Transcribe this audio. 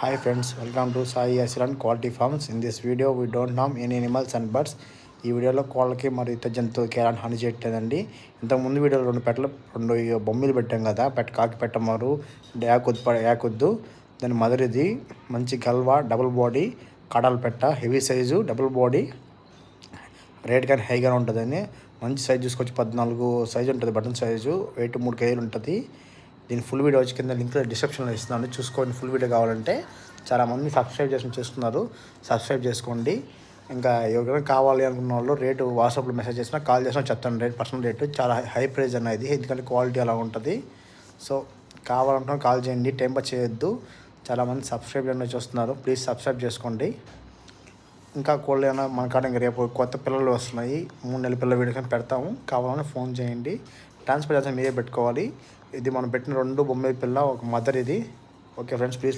Hi friends, welcome to Sai Asiran Quality Farms. In this video, we don't harm any animals and birds. ఈ వీడియోలో కోళ్ళకి మరియు ఇతర జంతువులకి ఎలాంటి హాని చేయట్లేదండి. ఇంతకుముందు వీడియోలో రెండు బొమ్మలు పెట్టాం కదా, కాకి పెట్టమారు యాకొద్దు దాని మదర్ ఇది మంచి గల్వా డబుల్ బాడీ కడాలు పెట్ట heavy size double body rate కానీ హైగా ఉంటుందని మంచి సైజు చూసుకొచ్చి 14 సైజు ఉంటుంది, బటన్ సైజు వెయిట్ 3 కేజీలు ఉంటుంది. దీని ఫుల్ వీడియో వచ్చి కింద లింక్ డిస్క్రిప్షన్లో ఇస్తున్నాను, చూసుకోండి. ఫుల్ వీడియో కావాలంటే చాలామంది సబ్స్క్రైబ్ చేస్తున్నారు, సబ్స్క్రైబ్ చేసుకోండి. ఇంకా ఎవరికైనా కావాలి అనుకున్న వాళ్ళు రేటు వాట్సాప్లో మెసేజ్ చేసినా కాల్ చేసినా చెప్తాను. పర్సనల్ రేటు చాలా హై ప్రైస్ అన్నది, ఎందుకంటే క్వాలిటీ అలా ఉంటుంది. సో కావాలంటున్నా కాల్ చేయండి, టైం పాస్ చేయొద్దు. చాలామంది సబ్స్క్రైబ్ అనేది చూస్తున్నారు, ప్లీజ్ సబ్స్క్రైబ్ చేసుకోండి. ఇంకా కోళ్ళు ఏమైనా మన కాడ ఇంకా రేపు కొత్త పిల్లలు వస్తున్నాయి, 3 నెలల పిల్లల వీడియో పెడతాము, కావాలని ఫోన్ చేయండి. ట్రాన్స్పోర్ట్ మీరే పెట్టుకోవాలి. ఇది మనం పెట్టిన 2 బొమ్మ పిల్ల, ఒక మదర్ ఇది. Okay friends, please